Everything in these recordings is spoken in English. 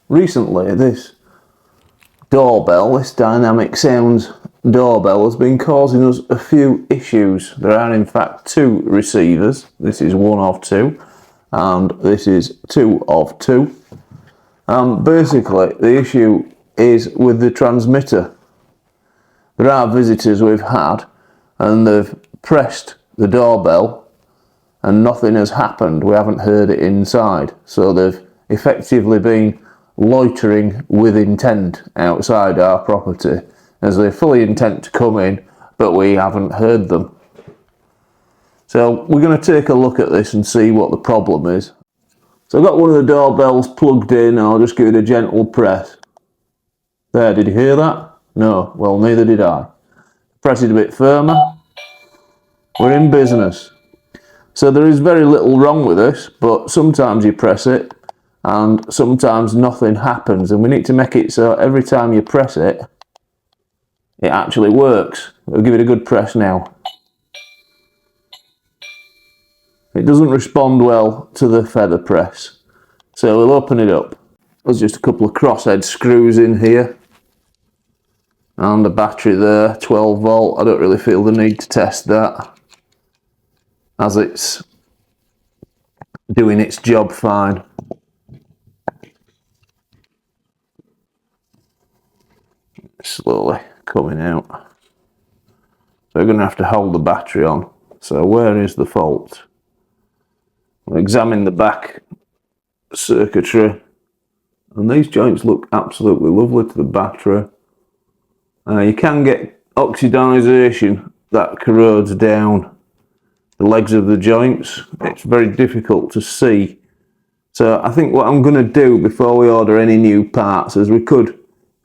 recently this doorbell, this dynamic sounds doorbell, has been causing us a few issues. There are in fact two receivers. This is one of two, and this is two of two. Basically, the issue is with the transmitter. There are visitors we've had, and they've pressed the doorbell, and nothing has happened. We haven't heard it inside, so they've effectively been loitering with intent outside our property, as they fully intend to come in, but we haven't heard them. So we're going to take a look at this and see what the problem is. So I've got one of the doorbells plugged in. I'll just give it a gentle press. There, did you hear that? No, well, neither did I. Press it a bit firmer. We're in business. So there is very little wrong with this, but sometimes you press it and sometimes nothing happens, and we need to make it so every time you press it, it actually works. We'll give it a good press now. It doesn't respond well to the feather press, so we'll open it up. There's just a couple of crosshead screws in here and a battery there, 12 volt. I don't really feel the need to test that, as it's doing its job fine. Slowly coming out. So we're going to have to hold the battery on. So where is the fault? We'll examine the back circuitry, and these joints look absolutely lovely to the battery. You can get oxidization that corrodes down the legs of the joints. It's very difficult to see. So I think what I'm going to do before we order any new parts, as we could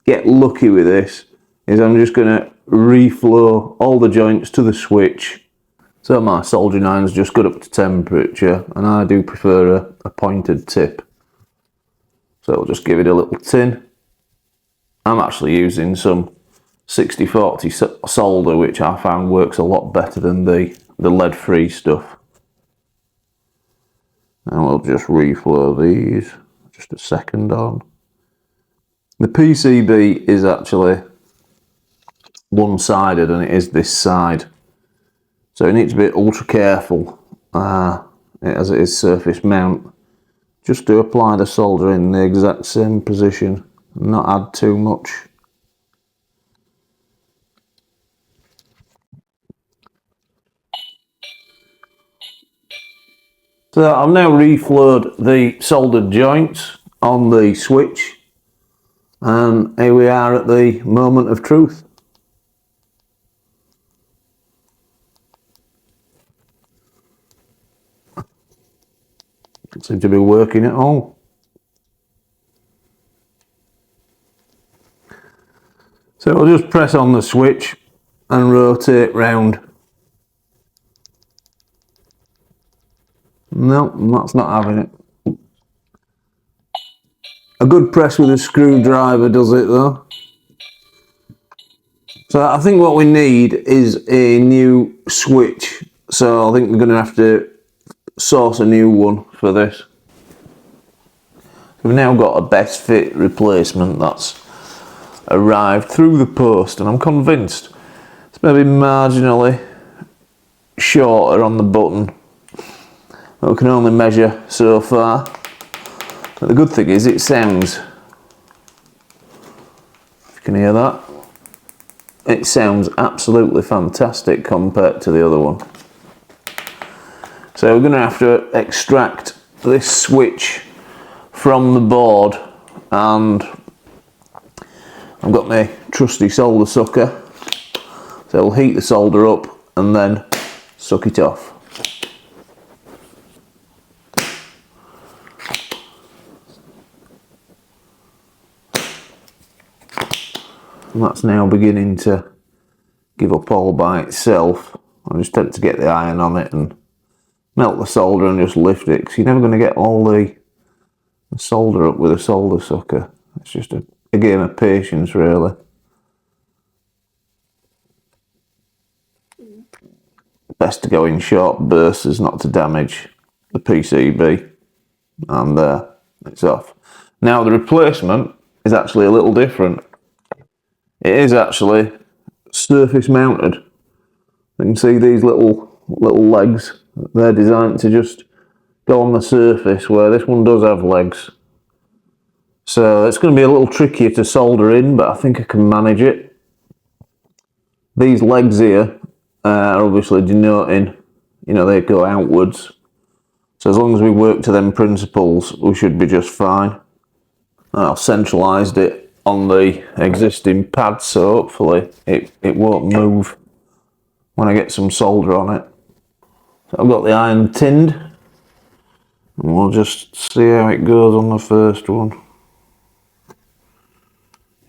get lucky with this, is I'm just going to reflow all the joints to the switch. So my soldering iron's just got up to temperature, and I do prefer a pointed tip. So I'll just give it a little tin. I'm actually using some 60-40 solder, which I found works a lot better than the lead-free stuff. And we'll just reflow these. Just a second on. The PCB is actually one-sided, and it is this side. So you need to be ultra careful, as it is surface mount, just to apply the solder in the exact same position, and not add too much. So I've now reflowed the soldered joints on the switch, and here we are at the moment of truth. It seems to be working at all. So we'll just press on the switch and rotate round. No, that's not having it. A good press with a screwdriver does it though. So I think what we need is a new switch. So I think we're going to have to source a new one for this. We've now got a best fit replacement that's arrived through the post, and I'm convinced it's maybe marginally shorter on the button, but we can only measure so far. But the good thing is it sounds, if you can hear that, it sounds absolutely fantastic compared to the other one. So we're going to have to extract this switch from the board, and I've got my trusty solder sucker, so I'll heat the solder up and then suck it off. And that's now beginning to give up all by itself. I just tend to get the iron on it and melt the solder and just lift it, because you're never going to get all the solder up with a solder sucker. It's just a game of patience, really. Best to go in short bursts not to damage the PCB, and it's off. Now the replacement is actually a little different. It is actually surface mounted. You can see these little legs. They're designed to just go on the surface, where this one does have legs. So it's going to be a little trickier to solder in, but I think I can manage it. These legs here are obviously denoting, they go outwards. So as long as we work to them principles, we should be just fine. I've centralised it on the existing pad, so hopefully it won't move when I get some solder on it. So I've got the iron tinned, and we'll just see how it goes on the first one.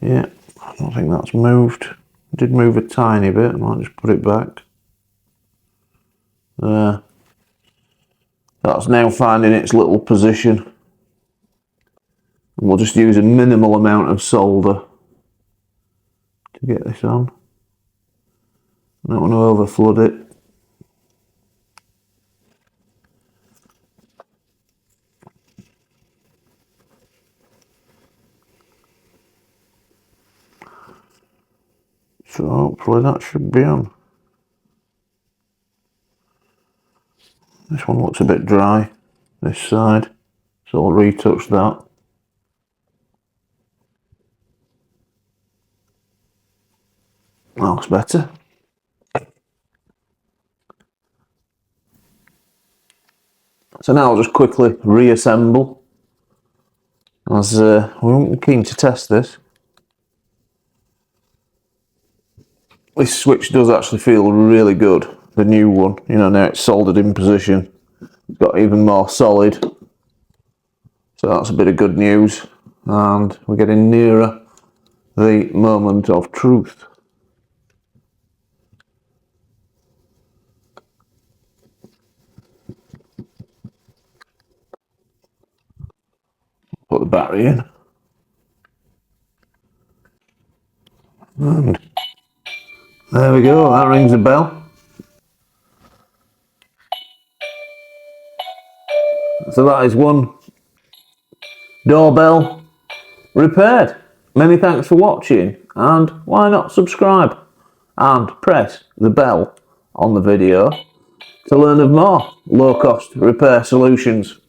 Yeah, I don't think that's moved. It did move a tiny bit. I might just put it back. There. That's now finding its little position. And we'll just use a minimal amount of solder to get this on. I don't want to over flood it. So hopefully that should be on. This one looks a bit dry, this side, so I'll retouch that. That looks better. So now I'll just quickly reassemble, as we're keen to test this. This switch does actually feel really good, the new one. Now it's soldered in position. It's got even more solid. So that's a bit of good news. And we're getting nearer the moment of truth. Put the battery in. And there we go, that rings a bell. So that is one doorbell repaired. Many thanks for watching, and why not subscribe and press the bell on the video to learn of more low-cost repair solutions.